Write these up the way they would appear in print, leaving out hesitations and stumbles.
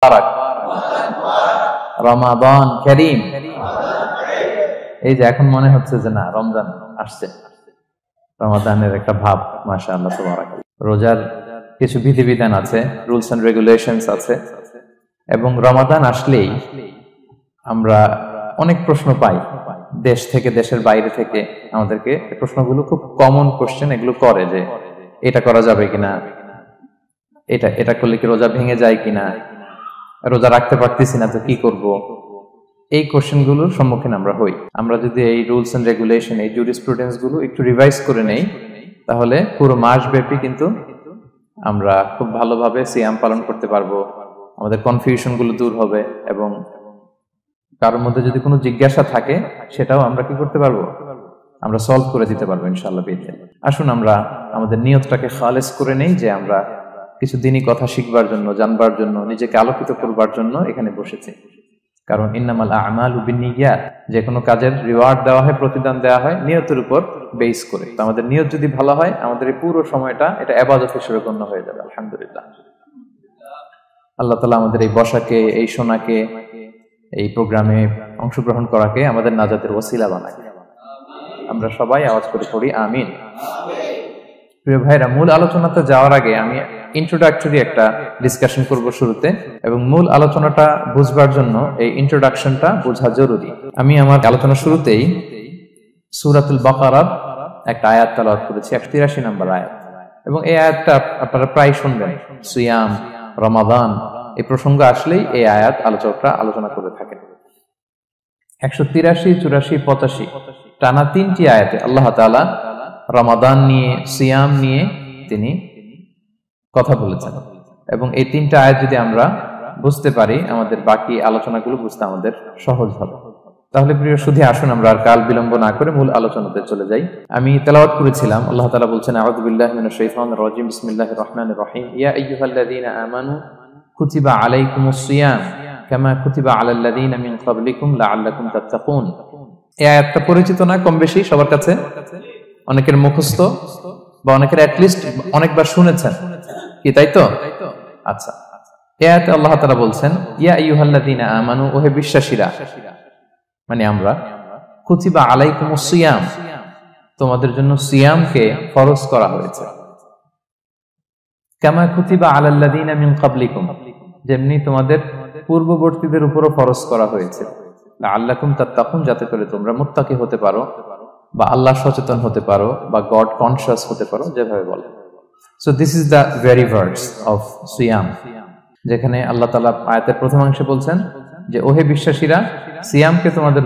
মুবারক, রমাদান কারীম। এই যে এখন মনে হচ্ছে যে না রমজান আসছে, রমাদানের একটা ভাব, মাশাআল্লাহ সুবহানাল্লাহ। রোজার কিছু বিধিবিধান আছে, রুলস এন্ড রেগুলেশনস আছে, এবং রমাদান আসলেই আমরা অনেক প্রশ্ন পাই দেশ থেকে, দেশের বাইরে থেকে। আমাদেরকে প্রশ্নগুলো খুব কমন কোশ্চেন এগুলো করে যে এটা করা যাবে কিনা, এটা করলে কি রোজা ভেঙে যায় কিনা, রোজা রাখতে পারতেছি না তো কি করব। এই কোশ্চেন গুলোর সম্মুখীন আমরা হই। আমরা যদি এই রুলস এন্ড রেগুলেশন, এই জুরিসপ্রুডেন্স গুলো একটু রিভাইজ করে নেই, তাহলে পুরো মাস ব্যাপী কিন্তু আমরা খুব ভালোভাবে সিয়াম পালন করতে পারবো। আমাদের কনফিউশন গুলো দূর হবে, এবং কারোর মধ্যে যদি কোনো জিজ্ঞাসা থাকে সেটাও আমরা কি করতে পারবো, আমরা সলভ করে দিতে পারবো ইনশাআল্লাহ বিইذنিল্লাহ। আসুন আমরা আমাদের নিয়তটাকে খালেস করে নেই যে আমরা কিছু দিনই কথা শিখবার জন্য, জানবার জন্য, নিজেকে আলোকিত করবার জন্য এখানে বসেছি। কারণ ইন্নামাল আ'মালু বিন্নিয়াত, যে কোনো কাজের রিওয়ার্ড দেওয়া হয়, প্রতিদান দেওয়া হয় নিয়তের উপর বেস করে। তো আমাদের নিয়ত যদি ভালো হয়, আমাদের এই পুরো সময়টা এটা ইবাদত হিসেবে গণ্য হয়ে যাবে আলহামদুলিল্লাহ। আল্লাহ তাআলা আমাদের এই বসাকে, এই শোনাকে, এই প্রোগ্রামে অংশগ্রহণ করাকে আমাদের নাজাতের ওসিলা বানায়। আমরা সবাই আওয়াজ করে পড়ি আমিন। প্রিয় ভাইরা, মূল আলোচনাতে যাওয়ার আগে আমি ইন্ট্রোডাক্টরি একটা ডিসকাশন করব শুরুতে, এবং মূল আলোচনাটা বুঝবার জন্য এই ইন্ট্রোডাকশনটা বোঝা জরুরি। আমি আমার আলোচনা শুরুতেই সূরাতুল বাকারার একটা আয়াত তেলাওয়াত করেছি, 183 নম্বর আয়াত, এবং এই আয়াতটা আপনারা প্রায় শুনবেন। সিয়াম, রমাদান এই প্রসঙ্গ আসলেই এই আয়াত আলোচকরা আলোচনা করে থাকেন। 183, 84, 85 টানা 3টি আয়াতে আল্লাহ তাআলা রমাদান নিয়ে, সিয়াম নিয়ে তিনি কথা বলেছেন, এবং এই 3টা আয়াত যদি আমরা বুঝতে পারি, আমাদের বাকি আলোচনাগুলো বুঝতে আমাদের সহজ হবে। তাহলে প্রিয় সুধী, আসুন আমরা আর কাল বিলম্ব না করে মূল আলোচনাতে চলে যাই। আমি তেলাওয়াত করেছিলাম, আল্লাহ তাআলা বলছেন, আউযু বিল্লাহি মিনাশ শাইতানির রাজিম, বিসমিল্লাহির রহমানির রহিম, ইয়া আইয়ুহাল্লাযীনা আমানু কুতিবা আলাইকুমুস সিয়াম কামা কুতিবা আলাল লাযীনা মিন ক্বাবলিকুম লাআল্লাকুম তাত্তাকুন। এই আয়াতটা পরিচিত না কম বেশি সবার কাছে? অনেকের মুখস্থ, বা অনেকের অ্যাটলিস্ট অনেকবার শুনেছেন কি, তাই তো? আচ্ছা, এই আয়াতে আল্লাহ তাআলা বলছেন, ইয়া আইয়ুহাল্লাযীনা আমানু, ওহে বিশ্বাসীরা, মানে আমরা, কুতিবা আলাইকুমুস সিয়াম, তোমাদের জন্য সিয়ামকে ফরজ করা হয়েছে, কামা কুতিবা আলাল লাযীনা মিন ক্বাবলিকুম, যেমনি তোমাদের পূর্ববর্তীদের উপরও ফরজ করা হয়েছে, লাআল্লাকুম তাত্তাকুন, যাতে করে তোমরা মুত্তাকি হতে পারো, বা আল্লাহ সচেতন হতে পারো, বা গড কনশিয়াস হতে পারো, যেভাবে বলে। So this is the very verse of সিয়াম, যেখানে আল্লাহ তাআলা আয়াতের প্রথমাংশে বলছেন যে ওহে বিশ্বাসীরা, সিয়ামকে তোমাদের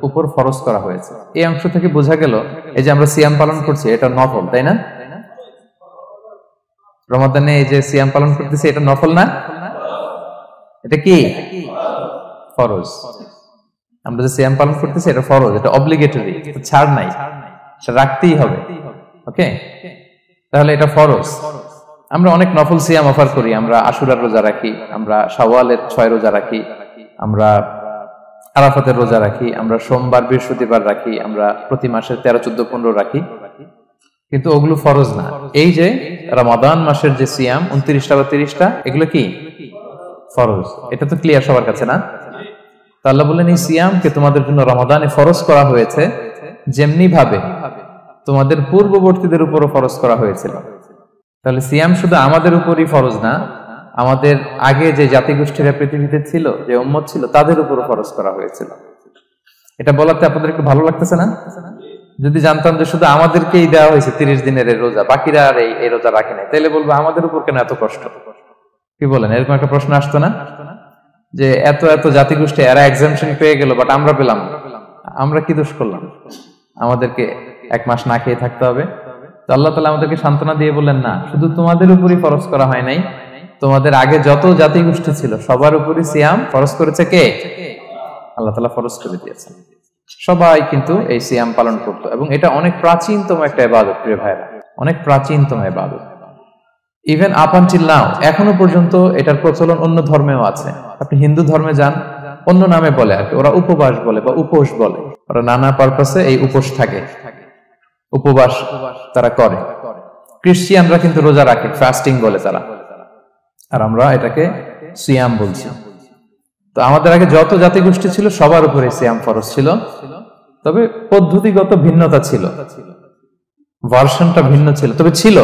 উপর ফরজ করা হয়েছে। এই অংশ থেকে বোঝা গেল এই যে আমরা সিয়াম পালন করছি এটা নফল, তাই না? রমাদানে এই যে সিয়াম পালন করতেছি এটা নফল না, এটা কি ফরজ। আমরা যে সিয়াম পালন করতেছি এটা ফরজ, এটা অব্লিগেটরি, ছাড় নাই, সেটা রাখতেই হবে। ওকে, তাহলে এটা ফরজ। আমরা অনেক নফল সিয়াম অফার করি, আমরা আশুরার রোজা রাখি, আমরা শাওয়ালের 6 রোজা রাখি, আমরা আরাফাতের রোজা রাখি, আমরা সোমবার বৃহস্পতিবার রাখি, আমরা প্রতি মাসে 13, 14, 15 রাখি, কিন্তু ওগুলো ফরজ না। এই যে রমাদান মাসের যে সিয়াম 29টা বা 30টা, এগুলো কি ফরজ? এটা তো ক্লিয়ার সবার কাছে না? তো আল্লাহ বললেন, এই সিয়ামকে তোমাদের জন্য রমাদানে ফরজ করা হয়েছে, যেমনি ভাবে তোমাদের পূর্ববর্তীদের উপরও ফরজ করা হয়েছিল। তাহলে সিয়াম শুধু আমাদের উপরই ফরজ না, আমাদের আগে যে জাতিগোষ্ঠীরা পৃথিবীতে ছিল, যে উম্মত ছিল, তাদের উপরও ফরজ করা হয়েছিল। এটা বলাতে আপনাদের একটু ভালো লাগতেছে না? যদি জানতাম যে শুধু আমাদেরকেই দেওয়া হয়েছে 30 দিনের রোজা, বাকিরা আর এই রোজা রাখে নাই, তাহলে বলবো আমাদের উপর কেন এত কষ্ট? কি বলেন? এরকম একটা প্রশ্ন আসতো না, যে এত এত জাতিগোষ্ঠী এরা এক্সাম্পশন পেয়ে গেল, বাট আমরা পেলাম না, আমরা কি দোষ করলাম? আমাদেরকে 1 মাস না খেয়ে থাকতে হবে? তো আল্লাহ তাআলা আমাদেরকে সান্ত্বনা দিয়ে বললেন, না, শুধু তোমাদের উপরই ফরজ করা হয় নাই, তোমাদের আগে যত জাতিগোষ্ঠী ছিল সবার উপরই সিয়াম ফরজ করেছে কে? আল্লাহ তাআলা ফরজ করে দিয়েছেন। সবাই কিন্তু এই সিয়াম পালন করতো, এবং এটা অনেক প্রাচীনতম একটা ইবাদত প্রিয় ভাইরা, অনেক প্রাচীনতম ইবাদত। ইভেন আপ আনটিল নাও, এখনো পর্যন্ত এটার প্রচলন অন্য ধর্মেও আছে। আপনি হিন্দু ধর্মে যান, অন্য নামে বলে আর কি, ওরা উপবাস বলে বা উপোস বলে, ওরা নানা পারপাসে এই উপোস থাকে, উপবাস তারা করে। ক্রিশ্চিয়ানরা কিন্তু রোজা রাখে, ফাস্টিং বলে তারা, আর আমরা এটাকে সিয়াম বলছি। তো আমাদের আগে যত জাতিগোষ্ঠী ছিল সবার উপরে সিয়াম ফরজ ছিল, তবে পদ্ধতিগত ভিন্নতা ছিল, ভার্সনটা ভিন্ন ছিল, তবে ছিল।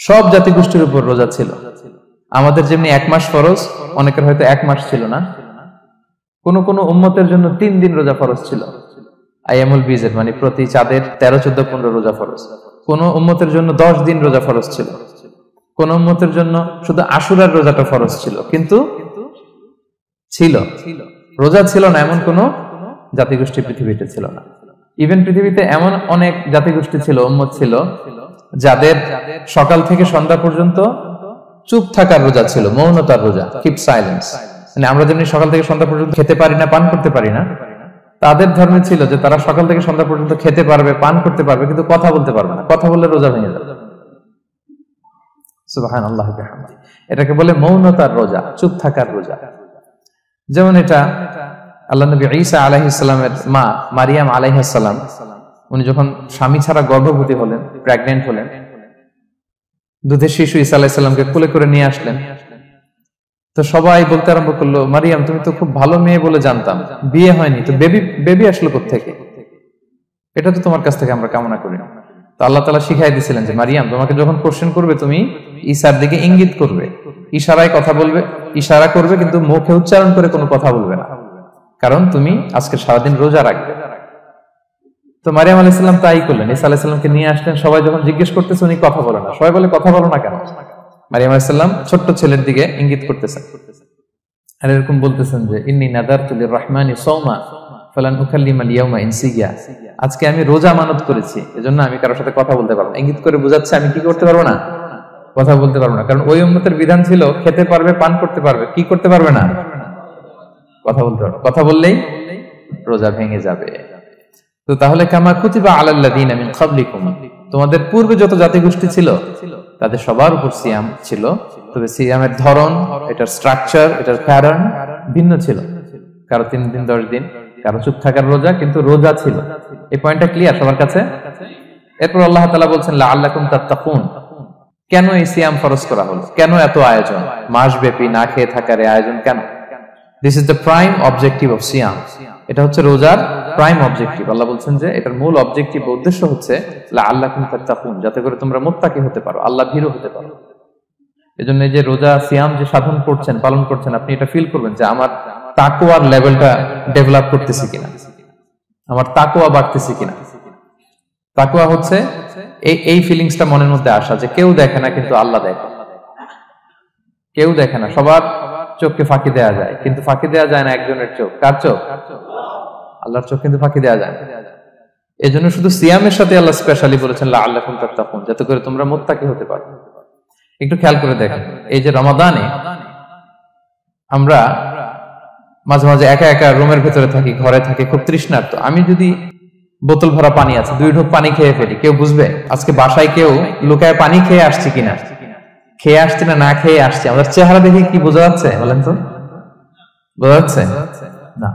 সব জাতিগোষ্ঠীর উপর রোজা ছিল। আমাদের যেমনি 1 মাস ফরজ, অনেকের হয়তো 1 মাস ছিল না। কোন কোন উম্মতের জন্য 3 দিন রোজা ফরজ ছিল, আইয়ামুল বীজের, মানে প্রতি চাঁদের 13, 14, 15 রোজা ফরজ। কোন উম্মতের জন্য 10 দিন রোজা ফরজ ছিল, কোন উম্মতের জন্য শুধু আশুরার রোজাটা ফরজ ছিল। কিন্তু ছিল, রোজা ছিল না এমন কোন জাতিগোষ্ঠী পৃথিবীতে ছিল না। ইভেন পৃথিবীতে এমন অনেক জাতিগোষ্ঠী ছিল, উম্মত ছিল, যাদের সকাল থেকে সন্ধ্যা পর্যন্ত চুপ থাকার রোজা ছিল, মৌনতার রোজা, কিপ সাইলেন্স। মানে আমরা যেমনি সকাল থেকে সন্ধ্যা পর্যন্ত খেতে পারি না, পান করতে পারি না, তাদের ধর্মে ছিল যে তারা সকাল থেকে সন্ধ্যা পর্যন্ত খেতে পারবে, পান করতে পারবে, কিন্তু কথা বলতে পারবে না। কথা বললে রোজা ভেঙে যাবে। সুবহানাল্লাহ বিহামদিহি। এটাকে বলে মৌনতার রোজা, চুপ থাকার রোজা। যেমন এটা আল্লাহ নবী ঈসা আলাইহিস সালামের মা মারিয়াম আলাইহিস সালাম, উনি যখন স্বামী ছাড়া গর্ভবতী হলেন, প্রেগন্যান্ট হলেন, দুধের শিশু ঈসা আলাইহিস সালামকে কোলে করে নিয়ে আসলেন। তো সবাই বলতে আরম্ভ করলো, মারিয়াম তুমি তো খুব ভালো মেয়ে বলে জানতাম, বিয়ে হয়নি, তো বেবি আসলো কোত্থেকে? এটা তো তোমার কাছ থেকে আমরা কামনা করি না। তো আল্লাহ তাআলা শিখাই দিয়েছিলেন যে মারিয়াম, তোমাকে যখন কোশ্চেন করবে তুমি ঈসার দিকে ইঙ্গিত করবে, ইশারায় কথা বলবে, ইশারা করবে, কিন্তু মুখে উচ্চারণ করে কোনো কথা বলবে না, কারণ তুমি আজকে সারাদিন রোজা রাখবে। তো মারিয়াম আলাইহিস সালাম তাই করলেন, ঈসা আলাইহিস সালামকে নিয়ে আসলেন। সবাই যখন জিজ্ঞেস করতেছে উনি কথা বলে না, সবাই বলে কথা বলো না কেন? মারিয়াম আলাইহিস সালাম ছোট্ট ছেলের দিকে ইঙ্গিত করতেছেন আর এরকম বলতেছেন যে ইন্নী নাযারতু লির-রাহমানি সাওমা ফালান উকাল্লিমাল ইয়াওমা ইনসিয়া, আজকে আমি রোজা মানত করেছি, এজন্য আমি কারোর সাথে কথা বলতে পারবো না। ইঙ্গিত করে বোঝাচ্ছে আমি কি করতে পারবো না, কথা বলতে পারবো না। কারণ ওই উম্মতের বিধান ছিল খেতে পারবে, পান করতে পারবে, কি করতে পারবে না, কথা বলতে পারবে। কথা বললেই রোজা ভেঙে যাবে। তো তাহলে কামা কুতিবা আলাল্লাযিনা মিন ক্বাবলিকুম, তোমাদের পূর্বে যত জাতিগোষ্ঠী ছিল তাদের সবার উপর সিয়াম ছিল, তবে সিয়ামের ধরন, এটার স্ট্রাকচার, এটার প্যাটার্ন ভিন্ন ছিল। কারো 3 দিন 10 দিন, কারো চুপ থাকার রোজা, কিন্তু রোজা ছিল। এই পয়েন্টটা ক্লিয়ার সবার কাছে? এরপর আল্লাহ তাআলা বলছেন লাআল্লাকুম তাত্তাকুন, কেন এই সিয়াম ফরজ করা হলো, কেন এত আয়োজন, মাসব্যাপী না খেয়ে থাকার এই আয়োজন কেন? This is the prime objective of সিয়াম। এটা হচ্ছে রোজার প্রাইম অবজেক্টিভ। আল্লাহ বলছেন যে এটার মূল অবজেক্টিভ, উদ্দেশ্য হচ্ছে লাআল্লাকুম তাত্তাকুন, যাতে করে তোমরা মুত্তাকি হতে পারো, আল্লাহ ভীরু হতে পারো। এজন্য এই যে রোজা সিয়াম যে সাধন করছেন, পালন করছেন, আপনি এটা ফিল করবেন যে আমার তাকওয়ার লেভেলটা ডেভেলপ করতেছি কিনা, আমার তাকওয়া বাড়তেছে কিনা। তাকওয়া হচ্ছে এই ফিলিংসটা মনের মধ্যে আসা যে কেউ দেখে না কিন্তু আল্লাহ দেখে। কেউ দেখে না, সবার চোখকে ফাঁকি দেওয়া যায়, কিন্তু ফাঁকি দেওয়া যায় না একজনের চোখ। কার চোখ? আল্লাহর চোখ কিন্তু ফাঁকি দেওয়া যায় না। এজন্য শুধু সিয়ামের সাথে আল্লাহ স্পেশালি বলেছেন লাআল্লাকুম তাত্তাকুন, যাতে করে তোমরা মুত্তাকি হতে পারো। একটু খেয়াল করে দেখেন, এই যে রমাদানে আমরা মাঝে মাঝে একা একা রুমের ভেতরে থাকি, ঘরে থাকি, খুব তৃষ্ণার্ত। আমি যদি বোতল ভরা পানি আছে, 2 ঢোক পানি খেয়ে ফেলি, কেউ বুঝবে? আজকে বাসায় কেউ লুকায় পানি খেয়ে আসছে কিনা, খেয়ে আসছে না না খেয়ে আসছে, আমাদের চেহারা দেখে কি বোঝা যাচ্ছে বলেন তো? বোঝা যাচ্ছে না।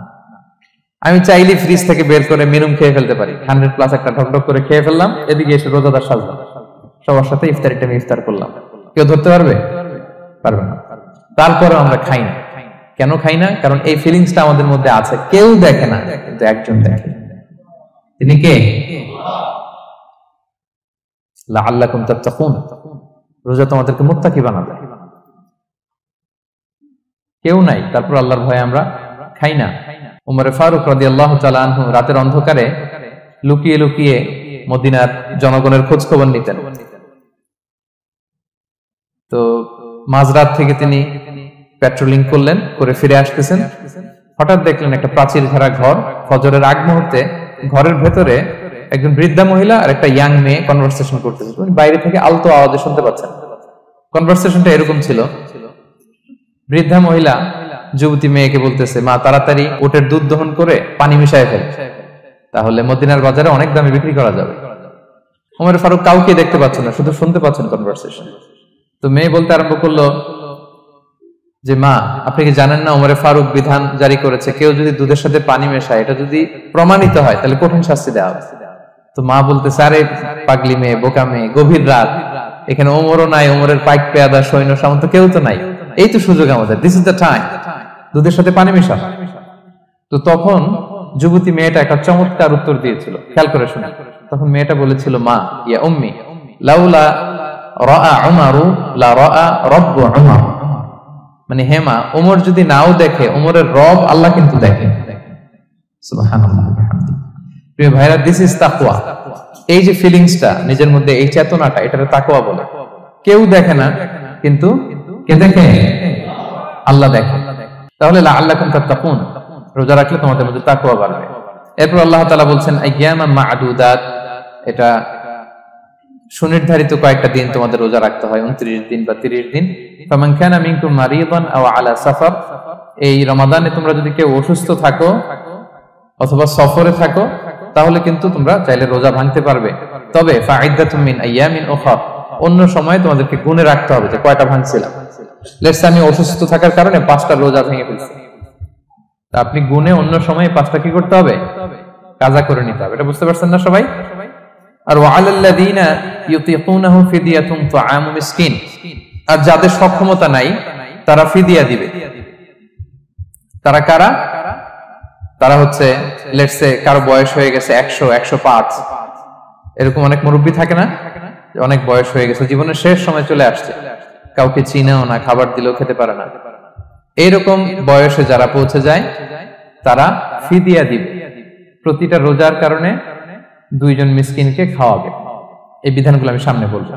আমি চাইলে ফ্রিজ থেকে বের করে মিনুম খেয়ে ফেলতে পারি, 100+ একটা ঢকঢক করে খেয়ে ফেললাম, এদিকে এসে রোজাদার সাজলাম, সবার সাথে ইফতারি টাইমে ইফতার করলাম। কেউ ধরতে পারবে? পারবে না। তারপরে আমরা খাই না। কেন খাই না? কারণ এই ফিলিংসটা আমাদের মধ্যে আছে, কেউ দেখে না কিন্তু একজন দেখে। তিনি কে? লাআল্লাকুম তাত্তাকুন, রোজা তোমাদেরকে মুত্তাকি বানাবে। কেউ নাই, তারপর আল্লাহর ভয়ে আমরা খাই না। উমর ফারুক রাদিয়াল্লাহু তাআলা আনহু রাতের অন্ধকারে লুকিয়ে লুকিয়ে মদিনার জনগণের খোঁজ খবর নিতেন। তো মাঝরাত থেকে তিনি পেট্রোলিং করলেন, করে ফিরে আসতেছেন, হঠাৎ দেখলেন একটা প্রাচীর ঘেরা ঘর। ফজরের আগ মুহূর্তে ঘরের ভেতরে একজন বৃদ্ধা মহিলা আর একটা ইয়াং মেয়ে কনভারসেশন করতেছে। উনি বাইরে থেকে আলতো আওয়াজে শুনতে পাচ্ছেন। কনভারসেশনটা এরকম ছিল, বৃদ্ধা মহিলা যুবতী মেয়েকে বলতেছে, মা তাড়াতাড়ি ওটের দুধ দহন করে পানি মিশায় ফেল, তাহলে মদিনার বাজারে অনেক দামে বিক্রি করা যাবে। ওমর ফারুক কাউকে দেখতে পাচ্ছেন না, শুধু শুনতে পাচ্ছেন কনভারসেশন। তো মেয়ে বলতে আরম্ভ করলো যে মা, আপনি কি জানেন না ওমর ফারুক বিধান জারি করেছে, কেউ যদি দুধের সাথে পানি মেশায়, এটা যদি প্রমাণিত হয় তাহলে কঠিন শাস্তি দেওয়া হবে। তো মা বলতেছে, আরে পাগলি মেয়ে, বোকা মেয়ে, গভীর রাত, এখানে ওমরও নাই, ওমরের পাইক পেয়াদা সৈন্য সামন্ত কেউ তো নাই, এই তো সুযোগ আমাদের, দিস ইজ দ্য টাইম, দুধের সাথে পানি মিশা। তো তখন যুবতী মেয়েটা একটা চমৎকার উত্তর দিয়েছিল, খেয়াল করে শুনে। তখন মেয়েটা বলেছিল, মা ইয়া উম্মি লাউলা রাআ উমারু লা রাআ রাব্বু উমর, মানে হে মা, ওমর যদি নাও দেখে, ওমরের রব আল্লাহ কিন্তু দেখে। সুবহানাল্লাহ বিহামদি। প্রিয় ভাইরা, দিস ইজ তাকওয়া। এই যে ফিলিংসটা নিজের মধ্যে, এই চেতনাটা, এটাকে তাকওয়া বলে। কেউ দেখে না, কিন্তু কে দেখে? আল্লাহ দেখে। তাহলে লাআল্লাকুম তাত্তাকুন, রোজা রাখলে তোমাদের মধ্যে তাকওয়া বাড়বে। এরপর আল্লাহ তাআলা বলছেন আইয়ামান মা'দুদাত, এটা সুনির্ধারিত কয়েকটা দিন তোমাদের রোজা রাখতে হয়, 29 দিন বা 30 দিন। ফামান কানা মিনকুম মারিদান আও আলা সাফার, এই রমাদানে তোমরা যদি কেউ অসুস্থ থাকো অথবা সফরে থাকো, তাহলে কিন্তু তোমরা চাইলে রোজা ভাঙতে পারবে। তবে ফাইদ্দাতুম মিন আইয়ামিন উখরা, অন্য সময় তোমাদেরকে গুণে রাখতে হবে যে কয়টা ভাঙছিলাম। লেটস আমি অসুস্থ থাকার কারণে 5টা রোজা ভেঙে ফেলছি, তা আপনি গুণে অন্য সময় 5টা কি করতে হবে? কাজা করে নিতে হবে। এটা বুঝতে পারছেন না সবাই? আর ওয়ালাল্লাযীনা ইউতিকুনাহু ফিদিয়াতুন তুআমু মিসকিন, আর যাদের সক্ষমতা নাই তারা ফিদিয়া দিবে। তারা কারা? তারা হচ্ছে লেটস সে কারো বয়স হয়ে গেছে 100, 105, এরকম অনেক মুরব্বী থাকে না, অনেক বয়স হয়ে গেছে, জীবনের শেষ সময় চলে আসছে, কাউকে চিনেও না, খাবার দিলেও খেতে পারে না। এইরকম বয়সে যারা পৌঁছে যায় তারা ফিদিয়া দিবে, প্রতিটা রোজার কারণে 2 জন মিসকিনকে খাওয়াবে। এই বিধানগুলো আমি সামনে বলবো।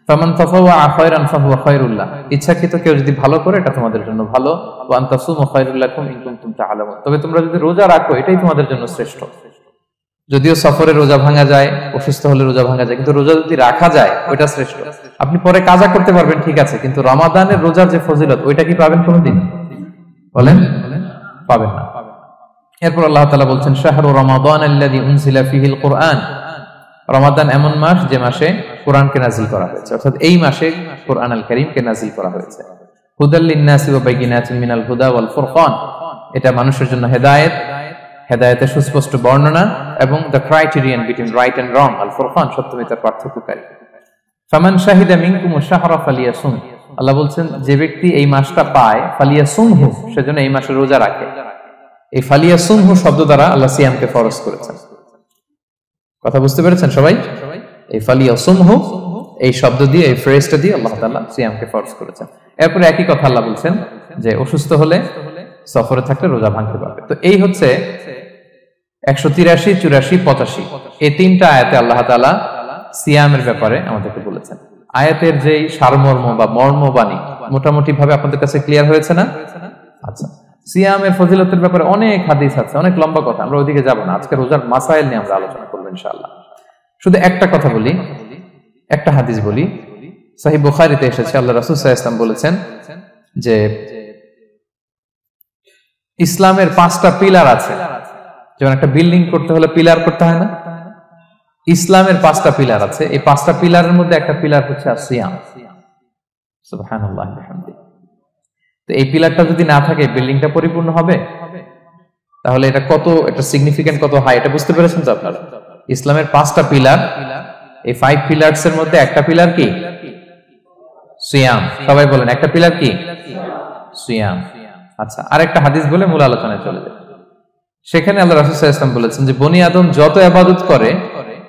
ফামান তাফাওয়া খায়রান ফাহুয়া খায়রুল্লাহ, ইচ্ছাকৃত কেউ যদি ভালো করে এটা তোমাদের জন্য ভালো। ওয়া আন তাসুমু খায়রুল লাকুম ইন কুনতুম তা'লামুন, তবে তোমরা যদি রোজা রাখো এটাই তোমাদের জন্য শ্রেষ্ঠ। যদিও সফরে রোজা ভাঙা যায়, অসুস্থ হলে রোজা ভাঙা যায়, কিন্তু রোজা যদি রাখা যায় ওইটা শ্রেষ্ঠ। আপনি পরে কাজা করতে পারবেন, ঠিক আছে, কিন্তু রমাদানের রোজার যে ফজিলত ওইটা কি পাবেন কোনোদিন? বলেন, পাবেন না। এরপর আল্লাহ তাআলা বলছেন শাহরু রমাদান আল্লাযী উনজিলা ফীহিল কুরআন, রমাদান এমন মাস যে মাসে কোরআনকে নাযিল করা হয়েছে, অর্থাৎ এই মাসে কোরআন আল কারীমকে নাযিল করা হয়েছে। হুদাল লিন-নাসি ওয়া বাইয়িনাতিন মিনাল হুদা ওয়াল ফুরকান, এটা মানুষের জন্য হেদায়েত, হেদায়েতের সুস্পষ্ট বর্ণনা, এবং the criterion between right and wrong, আল ফুরকান সত্যমিতার পার্থক্যকারী। ফামান শাহিদা মিনকুমুশ শাহরা ফালিয়াসুম, আল্লাহ বলছেন যে ব্যক্তি এই মাসটা পায়, ফালিয়াসুমহু, সেজন্য এই মাসে রোজা রাখে। এই ফালিয়াসুমহু শব্দ দ্বারা আল্লাহ সিয়ামকে ফরজ করেছেন। কথা বুঝতে পেরেছেন সবাই? এই ফালিয়াসুমহু এই শব্দ দিয়ে, এই ফ্রেজটা দিয়ে আল্লাহ তাআলা সিয়ামকে ফরজ করেছেন। এরপরে একই কথা আল্লাহ বলছেন যে অসুস্থ হলে, সফরে থাকলে রোজা ভাঙতে পারবে। তো এই হচ্ছে 183, 84, 85 এই 3টা আয়াতে আল্লাহ তাআলা সিয়ামের ব্যাপারে আমাদেরকে বলেছেন। আয়াতের যেই সারমর্ম বা মর্মবাণী মোটামুটি ভাবে আপনাদের কাছে ক্লিয়ার হয়েছে না? আচ্ছা, সিয়ামের ফজিলতের ব্যাপারে অনেক হাদিস আছে, অনেক লম্বা কথা, আমরা ওইদিকে যাব না। আজকে রোজার মাসাইল নিয়ে আমরা আলোচনা করব ইনশাআল্লাহ। শুধু একটা কথা বলি, একটা হাদিস বলি। সহিহ বুখারীতে এসেছে, আল্লাহ রাসূল সাল্লাল্লাহু আলাইহি ওয়াসাল্লাম বলেছেন যে ইসলামের 5টা পিলার আছে। যেমন একটা বিল্ডিং করতে হলে পিলার করতে হয় না, ইসলামের 5টা পিলার আছে। এই 5টা পিলারের মধ্যে একটা পিলার হচ্ছে সিয়াম। সুবহানাল্লাহ বিহামদিহি। তো এই পিলারটা যদি না থাকে বিল্ডিংটা পরিপূর্ণ হবে? তাহলে এটা কত, এটা সিগনিফিকেন্ট কত হাই, এটা বুঝতে পেরেছেন তো আপনারা? ইসলামের 5টা পিলার, এই 5 পিলারস এর মধ্যে একটা পিলার কি? সিয়াম। সবাই বলেন, একটা পিলার কি? সিয়াম। আচ্ছা, আরেকটা হাদিস বলে মূল আলোচনায় চলে যায়। সেখানে আল্লাহ রাসূল সাল্লাল্লাহু আলাইহি ওয়াসাল্লাম বলেছেন যে বনি আদম যত ইবাদত করে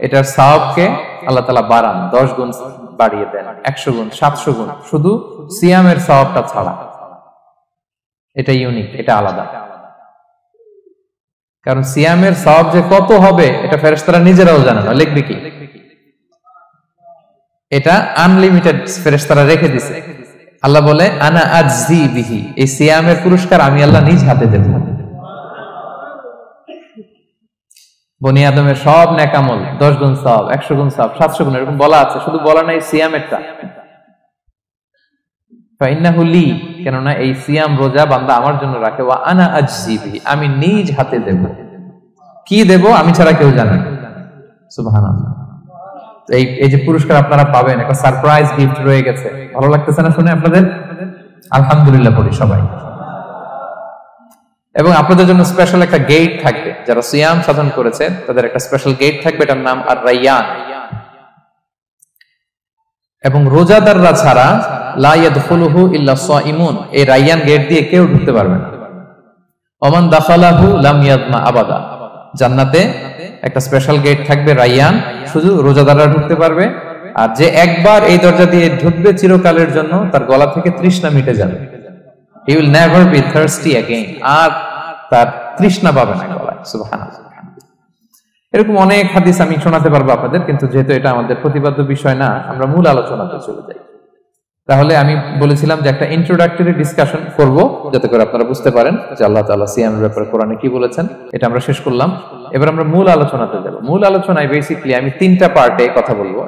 এটার সওয়াবকে আল্লাহ তাআলা বাড়ান, 10 গুণ বাড়িয়ে দেন, 100 গুণ, 700 গুণ, শুধু সিয়ামের সওয়াবটা ছাড়া। এটা ইউনিক, এটা আলাদা। কারণ সিয়ামের সওয়াব যে কত হবে এটা ফেরেশতারা নিজেরাও জানে না, লিখবে কি? এটা আনলিমিটেড ফেরেশতারা রেখে দিয়েছে। আল্লাহ বলে আনা আজজি বিহি, এই সিয়ামের পুরস্কার আমি আল্লাহ নিজ হাতে দেব। বনি আদমের সব নেক আমল 10 গুণ সওয়াব, 100 গুণ সওয়াব, 700 গুণ, এরকম বলা আছে, শুধু বলা নাই সিয়ামেরটা। ফাইন্নাহু লি, কেননা এই সিয়াম রোজা বান্দা আমার জন্য রাখে, ওয়া আনা আজজি বিহি, আমি নিজ হাতে দেব। কি দেব আমি ছাড়া কেউ জানে না। সুবহানাল্লাহ। এই যে পুরস্কার আপনারা পাবেন, একটা সারপ্রাইজ গিফট রয়ে গেছে। ভালো লাগতেছে না শুনে আপনাদের? আলহামদুলিল্লাহ পড়ি সবাই। এবং আপনাদের জন্য স্পেশাল একটা গেট থাকবে, যারা সিয়াম সাধন করেছে তাদের একটা স্পেশাল গেট থাকবে, এটার নাম আর রাইয়ান। এবং রোজাদাররা ছাড়া লা ইয়াদখুলুহু ইল্লা সাইমুন, এই রায়্যান গেট দিয়ে কেউ ঢুকতে পারবে না। ওমান দাখালাহু লাম ইয়াদমা আবাদা, জান্নাতে একটা স্পেশাল গেট থাকবে রায়্যান, শুধু রোজাদাররা ঢুকতে পারবে। আর যে একবার এই দরজা দিয়ে ঢুকবে চিরকালের জন্য তার গলা থেকে তৃষ্ণা মিটে যাবে। He will never be thirsty again, আর তার তৃষ্ণা পাবে না গলায়। সুবহানাল্লাহ। এরকম অনেক হাদিস আমি শোনাতে পারবো আপনাদের, কিন্তু যেহেতু এটা আমাদের প্রতিপাদ্য বিষয় না, আমরা মূল আলোচনাতে চলে যাই। তাহলে আমি বলেছিলাম যে একটা ইন্ট্রোডাক্টরি ডিসকাশন করব, যাতে করে আপনারা বুঝতে পারেন যে আল্লাহ তাআলা সিয়ামের ব্যাপারে কোরআনে কি বলেছেন। এটা আমরা শেষ করলাম, এবার আমরা মূল আলোচনাতে যাব। মূল আলোচনায় বেসিক্যালি আমি 3টা পার্টে কথা বলবো।